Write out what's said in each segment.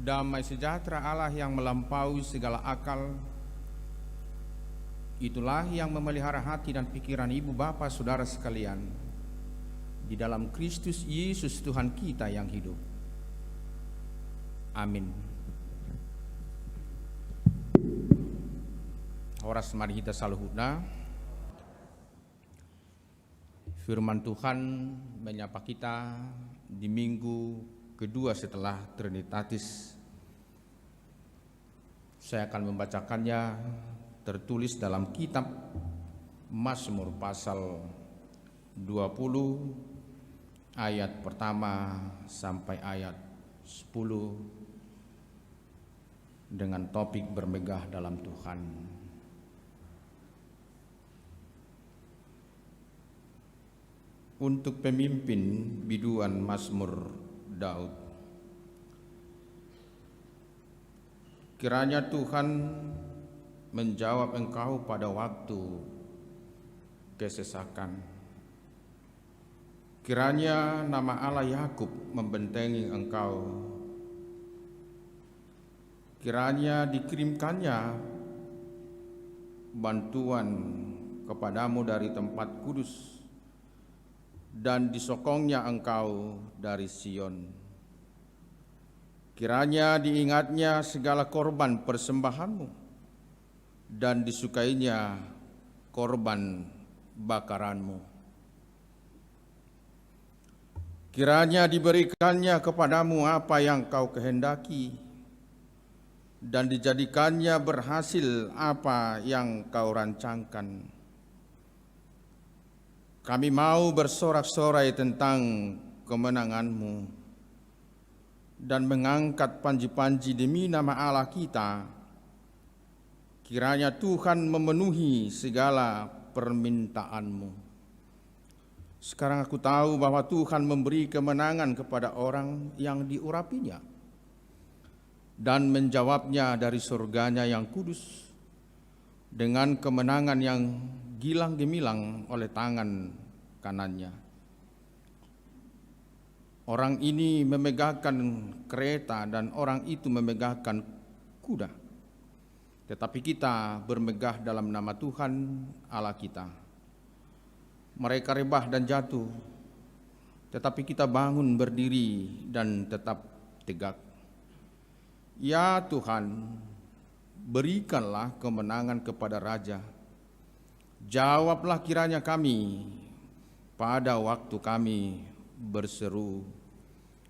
Damai sejahtera Allah yang melampaui segala akal, itulah yang memelihara hati dan pikiran ibu bapa saudara sekalian di dalam Kristus Yesus Tuhan kita yang hidup. Amin. Horas mari kita saluhutna. Firman Tuhan menyapa kita di minggu kedua setelah Trinitatis. Saya akan membacakannya tertulis dalam kitab Mazmur pasal 20 ayat pertama sampai ayat 10 dengan topik bermegah dalam Tuhan. Untuk pemimpin biduan Mazmur Daud. Kiranya Tuhan menjawab engkau pada waktu kesesakan. Kiranya nama Allah Yakub membentengi engkau. Kiranya dikirimkannya bantuan kepadamu dari tempat kudus, dan disokongnya engkau dari Sion. Kiranya diingatnya segala korban persembahanmu, dan disukainya korban bakaranmu. Kiranya diberikannya kepadamu apa yang kau kehendaki, dan dijadikannya berhasil apa yang kau rancangkan. Kami mau bersorak-sorai tentang kemenanganmu dan mengangkat panji-panji demi nama Allah kita. Kiranya Tuhan memenuhi segala permintaanmu. Sekarang aku tahu bahwa Tuhan memberi kemenangan kepada orang yang diurapinya dan menjawabnya dari surganya yang kudus dengan kemenangan yang gilang gemilang oleh tangan kanannya. Orang ini memegahkan kereta dan orang itu memegahkan kuda. Tetapi kita bermegah dalam nama Tuhan Allah kita. Mereka rebah dan jatuh, tetapi kita bangun berdiri dan tetap tegak. Ya Tuhan, berikanlah kemenangan kepada Raja. Jawablah kiranya kami pada waktu kami berseru.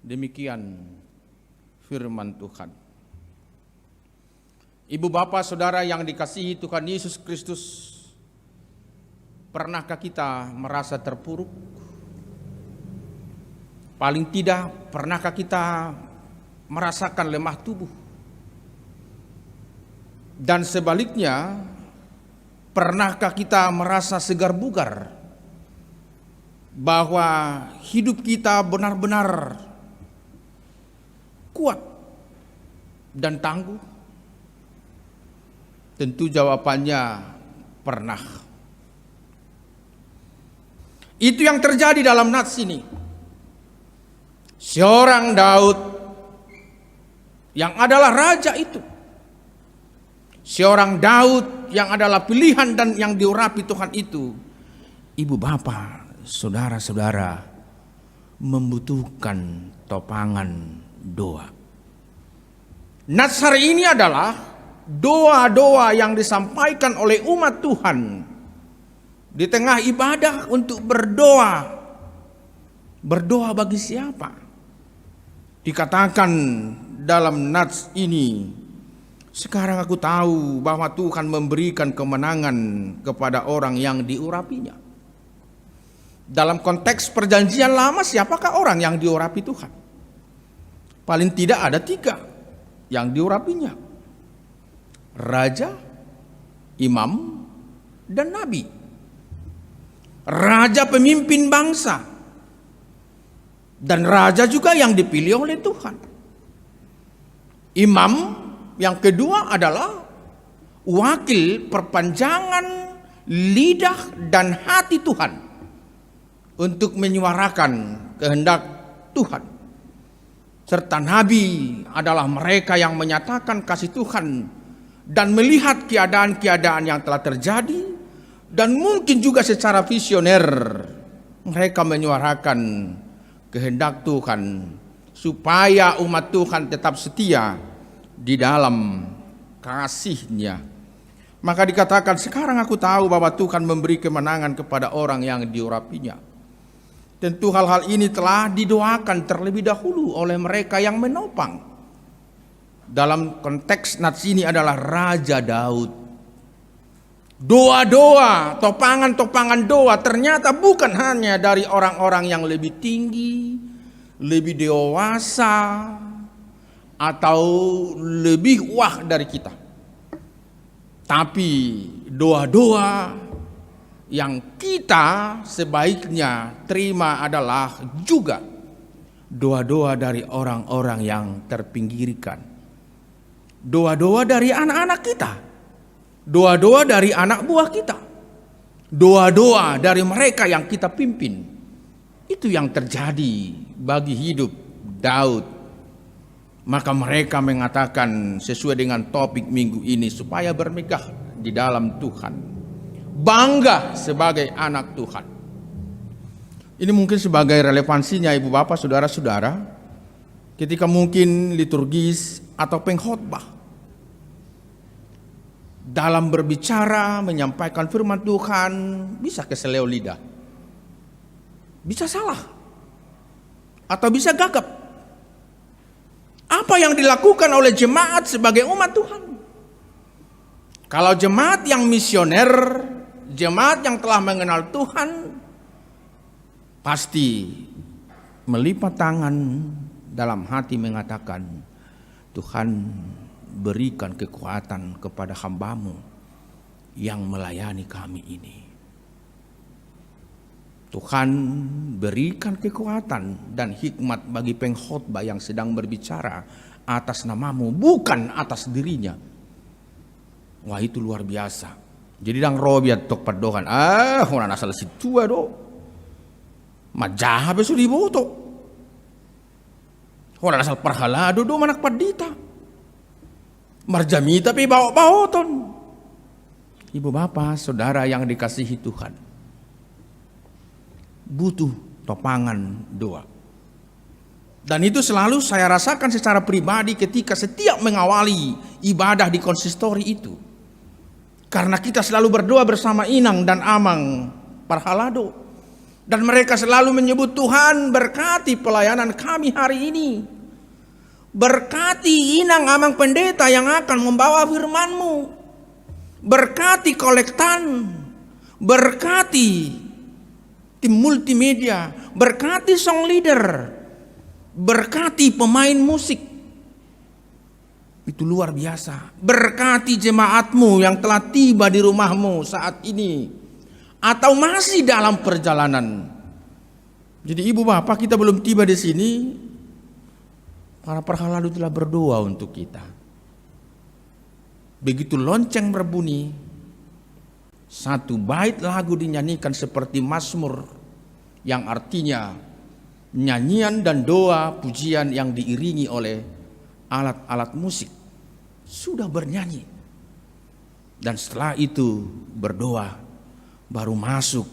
Demikian firman Tuhan. Ibu bapa saudara yang dikasihi Tuhan Yesus Kristus, pernahkah kita merasa terpuruk? Paling tidak, pernahkah kita merasakan lemah tubuh? Dan sebaliknya, pernahkah kita merasa segar bugar? Bahwa hidup kita benar-benar kuat dan tangguh? Tentu jawabannya pernah. Itu yang terjadi dalam nats ini. Seorang Daud yang adalah raja itu, seorang Daud yang adalah pilihan dan yang diurapi Tuhan itu, ibu bapa, saudara-saudara, membutuhkan topangan doa. Nats hari ini adalah doa-doa yang disampaikan oleh umat Tuhan di tengah ibadah untuk berdoa. Berdoa bagi siapa? Dikatakan dalam nats ini, sekarang aku tahu bahwa Tuhan memberikan kemenangan kepada orang yang diurapinya. Dalam konteks perjanjian lama, siapakah orang yang diurapi Tuhan? Paling tidak ada 3 yang diurapinya: raja, imam, dan nabi. Raja pemimpin bangsa, dan raja juga yang dipilih oleh Tuhan. Imam yang kedua adalah wakil perpanjangan lidah dan hati Tuhan untuk menyuarakan kehendak Tuhan. serta nabi adalah mereka yang menyatakan kasih Tuhan dan melihat keadaan-keadaan yang telah terjadi, dan mungkin juga secara visioner mereka menyuarakan kehendak Tuhan supaya umat Tuhan tetap setia di dalam kasih-Nya. Maka dikatakan, sekarang aku tahu bahwa Tuhan memberi kemenangan kepada orang yang diurapinya. Tentu hal-hal ini telah didoakan terlebih dahulu oleh mereka yang menopang. Dalam konteks nats ini adalah Raja Daud. Doa-doa, topangan-topangan doa ternyata bukan hanya dari orang-orang yang lebih tinggi, lebih dewasa, atau lebih wah dari kita. Tapi doa-doa yang kita sebaiknya terima adalah juga doa-doa dari orang-orang yang terpinggirkan. Doa-doa dari anak-anak kita. Doa-doa dari anak buah kita. Doa-doa dari mereka yang kita pimpin. Itu yang terjadi bagi hidup Daud. Maka mereka mengatakan sesuai dengan topik minggu ini, supaya bermegah di dalam Tuhan, bangga sebagai anak Tuhan. Ini mungkin sebagai relevansinya ibu bapak saudara-saudara, ketika mungkin liturgis atau pengkhotbah dalam berbicara menyampaikan firman Tuhan bisa keseleo lidah, bisa salah, atau bisa gagap. Apa yang dilakukan oleh jemaat sebagai umat Tuhan? Kalau jemaat yang misioner, jemaat yang telah mengenal Tuhan, pasti melipat tangan dalam hati mengatakan, Tuhan berikan kekuatan kepada hamba-Mu yang melayani kami ini. Tuhan berikan kekuatan dan hikmat bagi pengkhotbah yang sedang berbicara atas nama-Mu, bukan atas dirinya. Wah, itu luar biasa. Jadi dang robiat tok padokan. Hona asal situ do. Majah besu diboto. Hona asal parhalado do manak padita. Marjami tapi bawa-bawoton. Ibu bapak, saudara yang dikasihi Tuhan, butuh topangan doa. Dan itu selalu saya rasakan secara pribadi ketika setiap mengawali ibadah di konsistori itu. Karena kita selalu berdoa bersama Inang dan Amang Parhalado. Dan mereka selalu menyebut, Tuhan berkati pelayanan kami hari ini. Berkati Inang Amang Pendeta yang akan membawa firman-Mu. Berkati kolektan. Berkati tim multimedia, berkati song leader, berkati pemain musik. Itu luar biasa. Berkati jemaat-Mu yang telah tiba di rumah-Mu saat ini, atau masih dalam perjalanan. Jadi ibu bapak, kita belum tiba di sini, para parhalado telah berdoa untuk kita. Begitu lonceng berbunyi, satu bait lagu dinyanyikan seperti Mazmur, yang artinya nyanyian dan doa pujian yang diiringi oleh alat-alat musik. Sudah bernyanyi. Dan setelah itu berdoa, baru masuk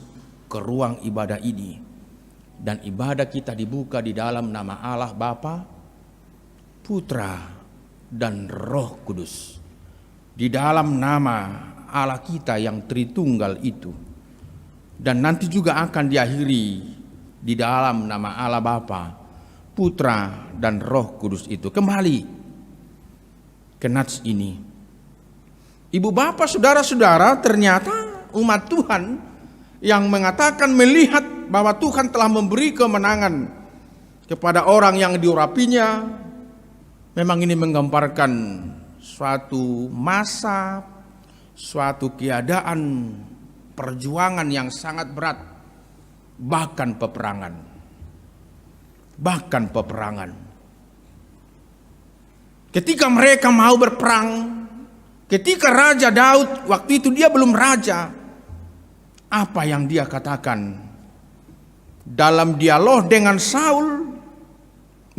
ke ruang ibadah ini. Dan ibadah kita dibuka di dalam nama Allah Bapa, Putra, dan Roh Kudus. Di dalam nama Allah kita yang Tritunggal itu. Dan nanti juga akan diakhiri di dalam nama Allah Bapa, Putra, dan Roh Kudus itu. Kembali ke nats ini. Ibu bapak saudara-saudara, ternyata umat Tuhan yang mengatakan melihat bahwa Tuhan telah memberi kemenangan kepada orang yang diurapinya. Memang ini menggambarkan suatu masa, suatu keadaan perjuangan yang sangat berat, bahkan peperangan. Bahkan peperangan. Ketika mereka mau berperang, ketika Raja Daud, waktu itu dia belum raja, apa yang dia katakan? Dalam dialog dengan Saul,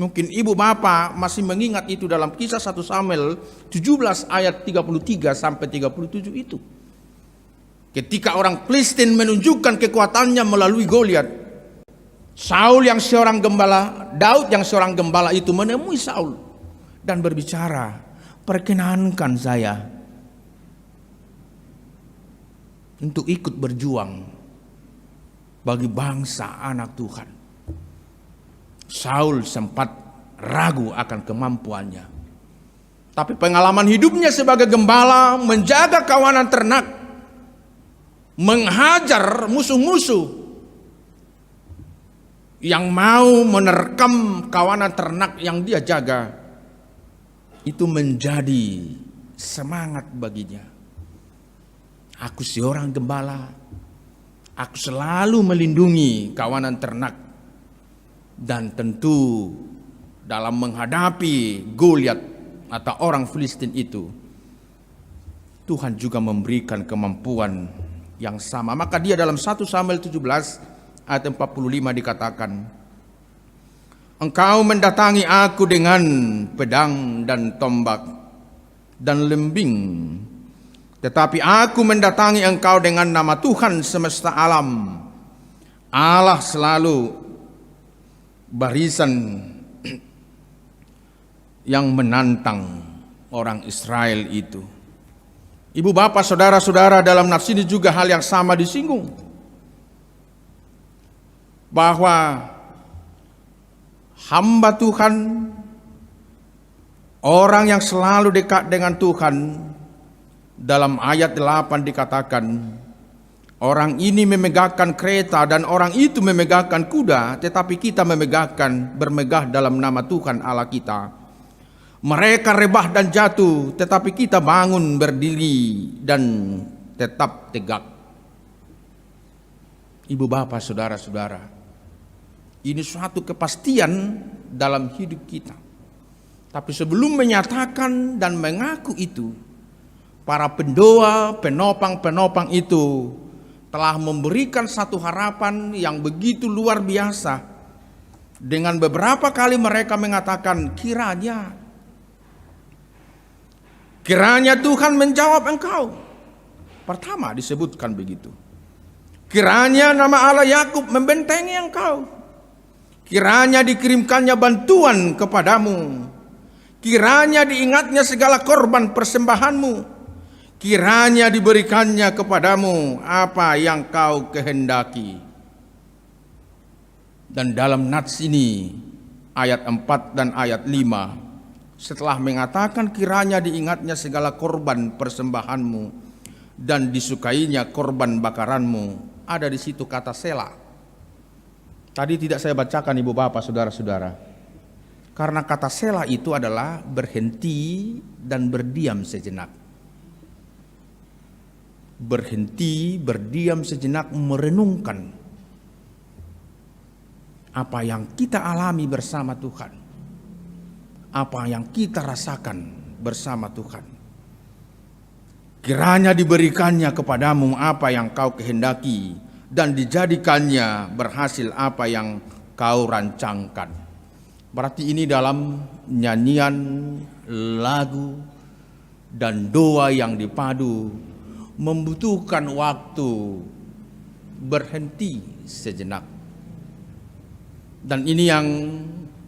Mungkin ibu bapak masih mengingat itu dalam Kisah 1 Samuel 17 ayat 33 sampai 37 itu. Ketika orang Filistin menunjukkan kekuatannya melalui Goliat, Saul yang seorang gembala, Daud yang seorang gembala itu menemui Saul dan berbicara, "Perkenankan saya untuk ikut berjuang bagi bangsa anak Tuhan." Saul sempat ragu akan kemampuannya. Tapi pengalaman hidupnya sebagai gembala, menjaga kawanan ternak, menghajar musuh-musuh yang mau menerkam kawanan ternak yang dia jaga, itu menjadi semangat baginya. Aku seorang gembala, aku selalu melindungi kawanan ternak. Dan tentu dalam menghadapi Goliat atau orang Filistin itu, Tuhan juga memberikan kemampuan yang sama. Maka dia dalam 1 Samuel 17 ayat 45 dikatakan, "Engkau mendatangi aku dengan pedang dan tombak dan lembing, tetapi aku mendatangi engkau dengan nama Tuhan semesta alam, Allah selalu barisan yang menantang orang Israel itu." Ibu bapak saudara-saudara, dalam nats ini juga hal yang sama disinggung, bahwa hamba Tuhan, orang yang selalu dekat dengan Tuhan, dalam ayat 8 dikatakan, orang ini memegahkan kereta dan orang itu memegahkan kuda, tetapi kita bermegah dalam nama Tuhan Allah kita. Mereka rebah dan jatuh, tetapi kita bangun berdiri dan tetap tegak. Ibu bapak saudara-saudara, ini suatu kepastian dalam hidup kita. Tapi sebelum menyatakan dan mengaku itu, para pendoa, penopang-penopang itu telah memberikan satu harapan yang begitu luar biasa. Dengan beberapa kali mereka mengatakan, kiranya Tuhan menjawab engkau. Pertama disebutkan begitu. Kiranya nama Allah Yakub membentengi engkau. Kiranya dikirimkannya bantuan kepadamu. Kiranya diingatnya segala korban persembahanmu. Kiranya diberikannya kepadamu apa yang kau kehendaki. Dan dalam nats ini ayat 4 dan ayat 5, setelah mengatakan kiranya diingatnya segala korban persembahanmu dan disukainya korban bakaranmu, ada di situ kata Selah. Tadi tidak saya bacakan ibu bapak saudara-saudara, karena kata Selah itu adalah berhenti dan berdiam sejenak. Berhenti, berdiam sejenak, merenungkan apa yang kita alami bersama Tuhan, apa yang kita rasakan bersama Tuhan. Kiranya diberikannya kepadamu apa yang kau kehendaki dan dijadikannya berhasil apa yang kau rancangkan. Berarti ini dalam nyanyian, lagu, dan doa yang dipadu membutuhkan waktu berhenti sejenak. Dan ini yang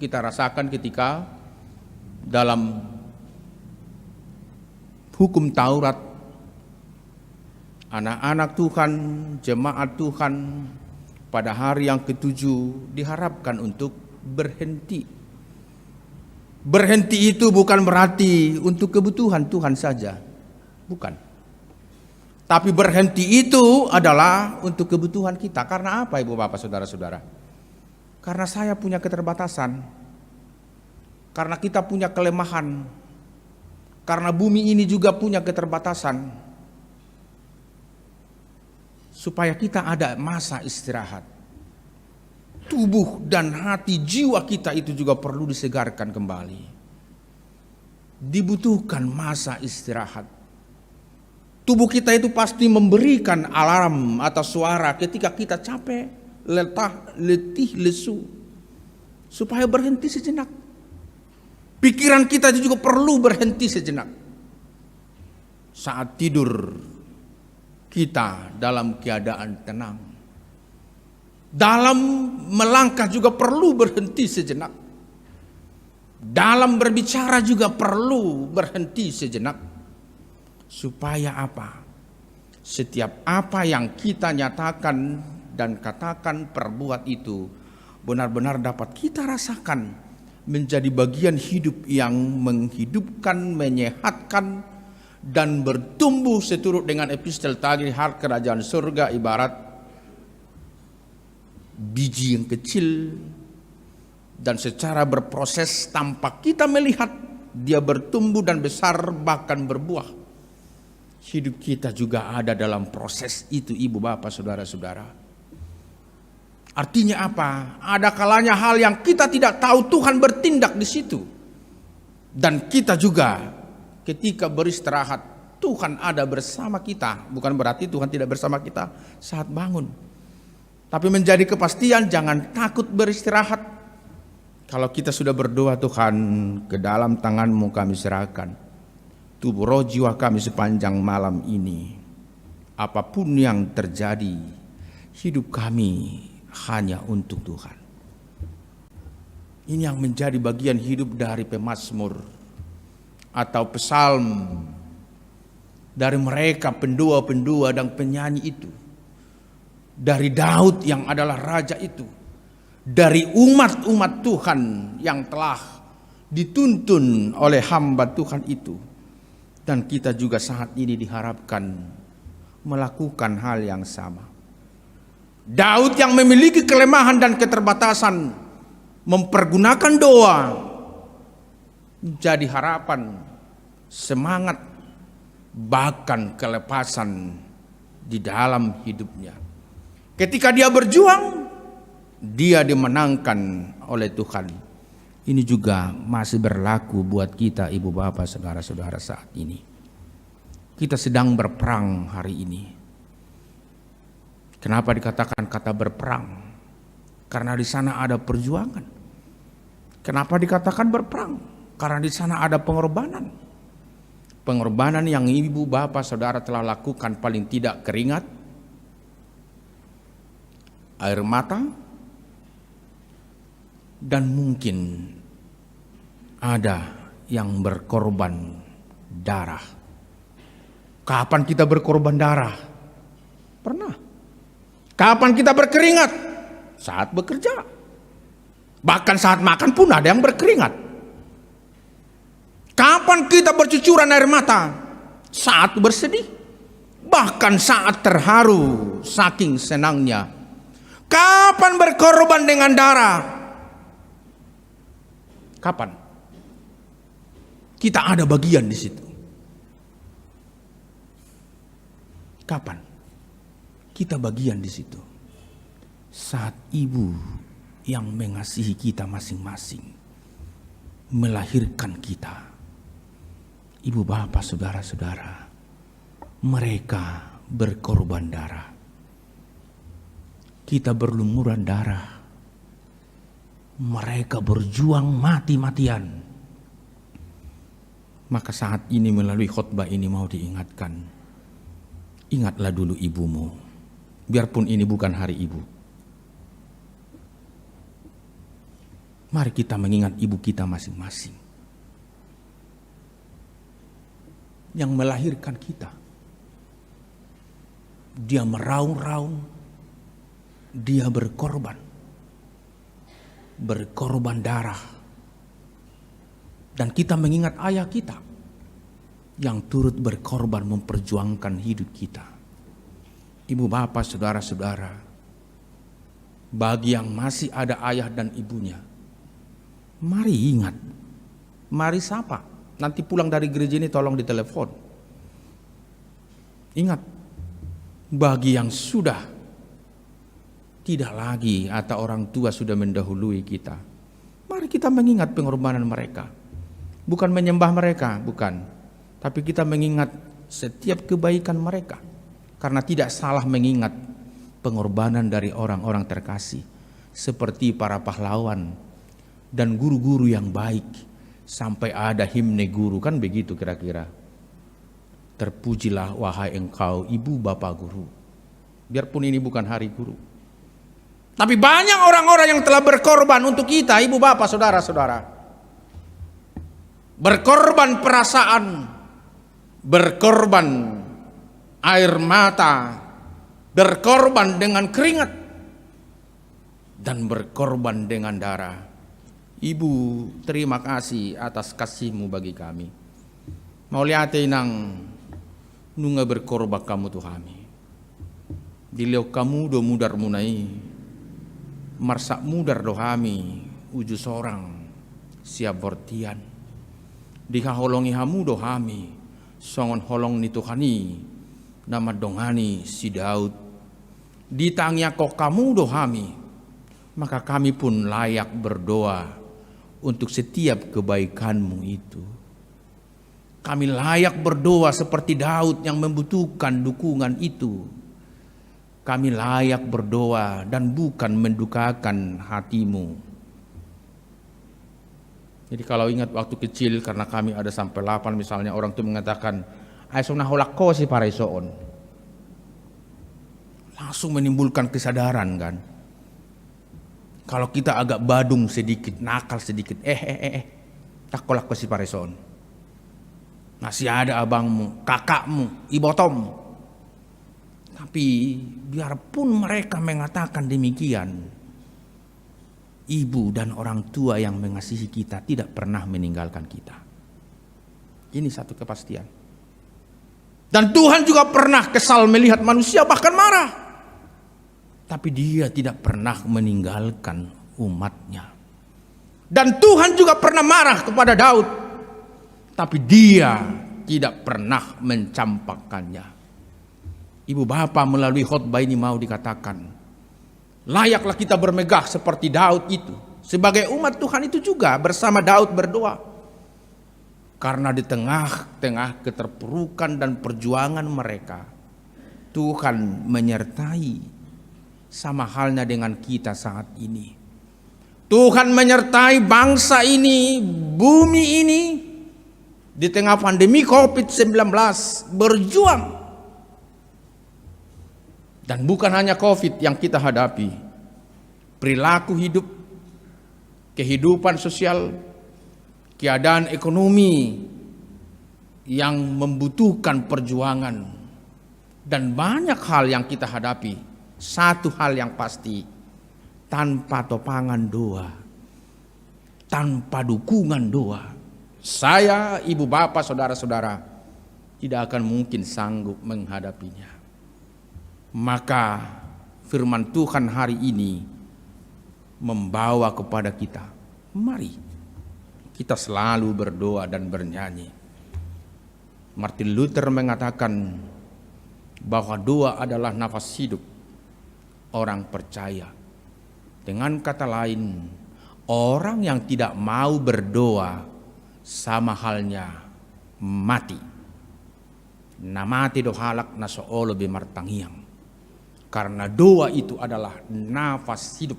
kita rasakan ketika dalam hukum Taurat, anak-anak Tuhan, jemaat Tuhan pada hari yang ke-7 diharapkan untuk berhenti. Berhenti itu bukan berarti untuk kebutuhan Tuhan saja, bukan. Tapi berhenti itu adalah untuk kebutuhan kita. Karena apa ibu bapak saudara-saudara? Karena saya punya keterbatasan, karena kita punya kelemahan, karena bumi ini juga punya keterbatasan. Supaya kita ada masa istirahat. Tubuh dan hati, jiwa kita itu juga perlu disegarkan kembali. Dibutuhkan masa istirahat. Tubuh kita itu pasti memberikan alarm atau suara ketika kita capek, letih, lesu, supaya berhenti sejenak. Pikiran kita juga perlu berhenti sejenak. Saat tidur, kita dalam keadaan tenang. Dalam melangkah juga perlu berhenti sejenak. Dalam berbicara juga perlu berhenti sejenak. Supaya apa? Setiap apa yang kita nyatakan dan katakan, perbuat itu benar-benar dapat kita rasakan menjadi bagian hidup yang menghidupkan, menyehatkan, dan bertumbuh seturut dengan epistel tadi, hal kerajaan surga ibarat biji yang kecil, dan secara berproses tanpa kita melihat dia bertumbuh dan besar bahkan berbuah. Hidup kita juga ada dalam proses itu, ibu bapak saudara-saudara. Artinya apa? Ada kalanya hal yang kita tidak tahu Tuhan bertindak di situ. Dan kita juga ketika beristirahat Tuhan ada bersama kita. Bukan berarti Tuhan tidak bersama kita saat bangun. Tapi menjadi kepastian jangan takut beristirahat. Kalau kita sudah berdoa, Tuhan, ke dalam tangan-Mu kami serahkan tubuh roh jiwa kami sepanjang malam ini. Apapun yang terjadi, hidup kami hanya untuk Tuhan. Ini yang menjadi bagian hidup dari pemazmur atau psalm, dari mereka pendua-pendua dan penyanyi itu, dari Daud yang adalah raja itu, dari umat-umat Tuhan yang telah dituntun oleh hamba Tuhan itu. Dan kita juga saat ini diharapkan melakukan hal yang sama. Daud yang memiliki kelemahan dan keterbatasan mempergunakan doa menjadi harapan, semangat, bahkan kelepasan di dalam hidupnya. Ketika dia berjuang, dia dimenangkan oleh Tuhan. Ini juga masih berlaku buat kita, ibu bapak, saudara-saudara saat ini. Kita sedang berperang hari ini. Kenapa dikatakan kata berperang? Karena di sana ada perjuangan. Kenapa dikatakan berperang? Karena di sana ada pengorbanan. Pengorbanan yang ibu bapak saudara telah lakukan, paling tidak keringat, air mata, dan mungkin ada yang berkorban darah. Kapan kita berkorban darah? Pernah. Kapan kita berkeringat? Saat bekerja. Bahkan saat makan pun ada yang berkeringat. Kapan kita bercucuran air mata? Saat bersedih. Bahkan saat terharu saking senangnya. Kapan berkorban dengan darah? Kapan? Kita ada bagian di situ. Kapan? Kita bagian di situ. Saat ibu yang mengasihi kita masing-masing melahirkan kita. Ibu bapak saudara-saudara, mereka berkorban darah. Kita berlumuran darah. Mereka berjuang mati-matian. Maka saat ini melalui khotbah ini mau diingatkan, ingatlah dulu ibumu, biarpun ini bukan hari ibu. Mari kita mengingat ibu kita masing-masing yang melahirkan kita. Dia meraung-raung, dia berkorban darah. Dan kita mengingat ayah kita yang turut berkorban memperjuangkan hidup kita. Ibu bapak saudara-saudara, bagi yang masih ada ayah dan ibunya, mari ingat, mari sapa. Nanti pulang dari gereja ini tolong ditelepon. Ingat, bagi yang sudah tidak lagi atau orang tua sudah mendahului kita, mari kita mengingat pengorbanan mereka. Bukan menyembah mereka, bukan. Tapi kita mengingat setiap kebaikan mereka. Karena tidak salah mengingat pengorbanan dari orang-orang terkasih. Seperti para pahlawan dan guru-guru yang baik Sampai ada himne guru, kan begitu kira-kira. Terpujilah wahai engkau ibu bapak guru. Biarpun ini bukan hari guru. Tapi banyak orang-orang yang telah berkorban untuk kita, ibu bapak, saudara-saudara. Berkorban perasaan, berkorban air mata, berkorban dengan keringat, dan berkorban dengan darah. Ibu, terima kasih atas kasih-Mu bagi kami. Mau lihat nang nunga berkorban kamu Tuhami. Diliau kamu do mudar munai, marsak mudar dohami, uju sorang siap bortian. Dikaholongi hamu dohami, songon holong ni Tuhani, nama dongani si Daud. Ditangnya kok kamu dohami, maka kami pun layak berdoa untuk setiap kebaikan-Mu itu. Kami layak berdoa seperti Daud yang membutuhkan dukungan itu. Kami layak berdoa dan bukan mendukakan hati-Mu. Jadi kalau ingat waktu kecil, karena kami ada sampai 8 misalnya, orang itu mengatakan, "Aisona holako si paraisoon." Langsung menimbulkan kesadaran kan. Kalau kita agak badung sedikit, nakal sedikit, tak kolak ko si paraisoon. Masih ada abangmu, kakakmu, ibotom. Tapi biarpun mereka mengatakan demikian, ibu dan orang tua yang mengasihi kita tidak pernah meninggalkan kita. Ini satu kepastian. Dan Tuhan juga pernah kesal melihat manusia bahkan marah. Tapi Dia tidak pernah meninggalkan umatnya. Dan Tuhan juga pernah marah kepada Daud. Tapi Dia tidak pernah mencampakkannya. Ibu bapak, melalui khotbah ini mau dikatakan, layaklah kita bermegah seperti Daud itu. Sebagai umat Tuhan itu juga bersama Daud berdoa. Karena di tengah-tengah keterpurukan dan perjuangan mereka, Tuhan menyertai, sama halnya dengan kita saat ini. Tuhan menyertai bangsa ini, bumi ini, di tengah pandemi COVID-19 berjuang. Dan bukan hanya COVID yang kita hadapi, perilaku hidup, kehidupan sosial, keadaan ekonomi yang membutuhkan perjuangan, dan banyak hal yang kita hadapi. Satu hal yang pasti, tanpa topangan doa, tanpa dukungan doa, saya, ibu bapak, saudara-saudara, tidak akan mungkin sanggup menghadapinya. Maka firman Tuhan hari ini membawa kepada kita, mari kita selalu berdoa dan bernyanyi. Martin Luther mengatakan bahwa doa adalah nafas hidup orang percaya. Dengan kata lain, orang yang tidak mau berdoa sama halnya mati. Na mati do halak na soolo bimartangiang. Karena doa itu adalah nafas hidup.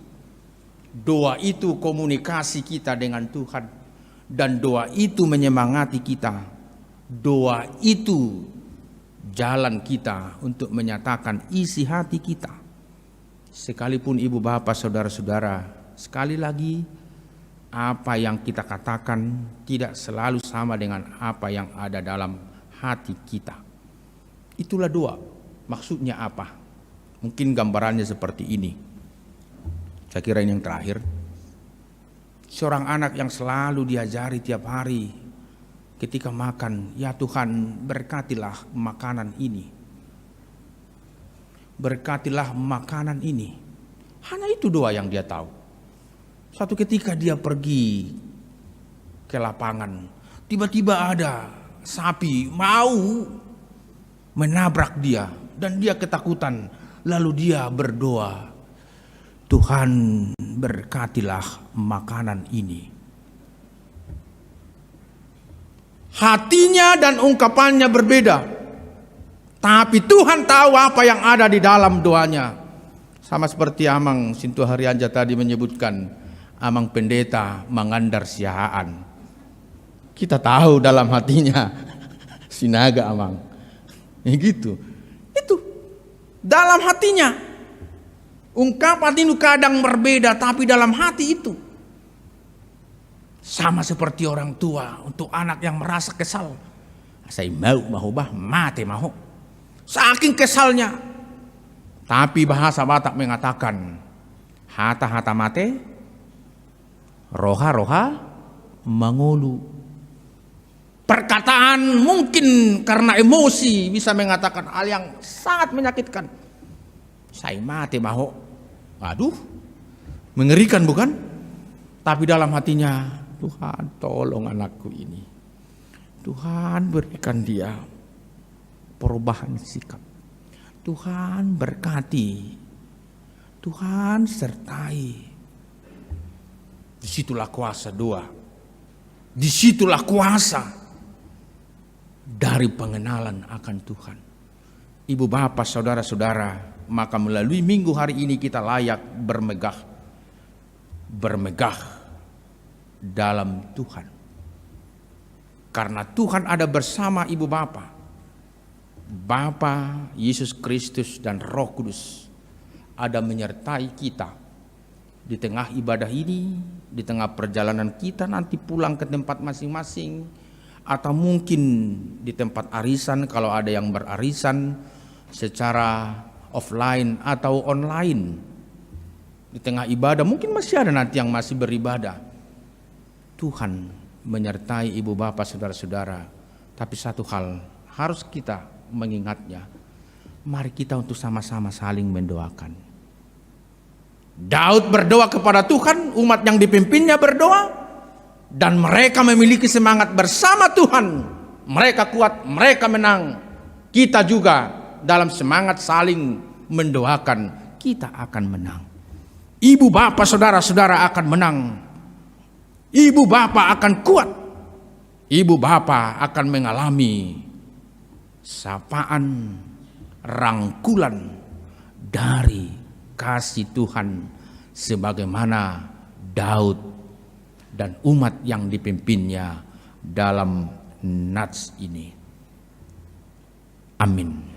Doa itu komunikasi kita dengan Tuhan. Dan doa itu menyemangati kita. Doa itu jalan kita untuk menyatakan isi hati kita. Sekalipun ibu bapak, saudara-saudara, sekali lagi, apa yang kita katakan tidak selalu sama dengan apa yang ada dalam hati kita. Itulah doa. Maksudnya apa? Mungkin gambarannya seperti ini. Saya kira ini yang terakhir. Seorang anak yang selalu diajari tiap hari ketika makan, ya Tuhan berkatilah makanan ini. Berkatilah makanan ini. Hanya itu doa yang dia tahu. Suatu ketika dia pergi ke lapangan, tiba-tiba ada sapi mau menabrak dia dan dia ketakutan. Lalu dia berdoa, Tuhan berkatilah makanan ini. Hatinya dan ungkapannya berbeda, tapi Tuhan tahu apa yang ada di dalam doanya. Sama seperti Amang Sintu Haryanja tadi menyebutkan, Amang pendeta mengandar siaan. Kita tahu dalam hatinya sinaga amang. Gitu. Itu dalam hatinya. Ungkapan itu kadang berbeda, tapi dalam hati itu sama seperti orang tua untuk anak yang merasa kesal. Saya mau bah mati mau. Saking kesalnya. Tapi bahasa Batak mengatakan hata-hata mate, roha-roha mangolu. Perkataan mungkin karena emosi bisa mengatakan hal yang sangat menyakitkan. Saya mati maho. Aduh, mengerikan bukan? Tapi dalam hatinya, Tuhan tolong anakku ini. Tuhan berikan dia perubahan sikap. Tuhan berkati. Tuhan sertai. Disitulah kuasa doa. Disitulah kuasa dari pengenalan akan Tuhan. Ibu bapak saudara-saudara, maka melalui minggu hari ini kita layak bermegah dalam Tuhan. Karena Tuhan ada bersama ibu bapak, Bapa, Yesus Kristus dan Roh Kudus ada menyertai kita di tengah ibadah ini, di tengah perjalanan kita nanti pulang ke tempat masing-masing, atau mungkin di tempat arisan kalau ada yang berarisan secara offline atau online. Di tengah ibadah mungkin masih ada nanti yang masih beribadah. Tuhan menyertai ibu bapak saudara-saudara. Tapi satu hal harus kita mengingatnya. Mari kita untuk sama-sama saling mendoakan. Daud berdoa kepada Tuhan, umat yang dipimpinnya berdoa, dan mereka memiliki semangat bersama Tuhan. Mereka kuat, mereka menang. Kita juga dalam semangat saling mendoakan, kita akan menang. Ibu bapak saudara-saudara akan menang. Ibu bapak akan kuat. Ibu bapak akan mengalami sapaan, rangkulan dari kasih Tuhan sebagaimana Daud dan umat yang dipimpinnya dalam nats ini. Amin.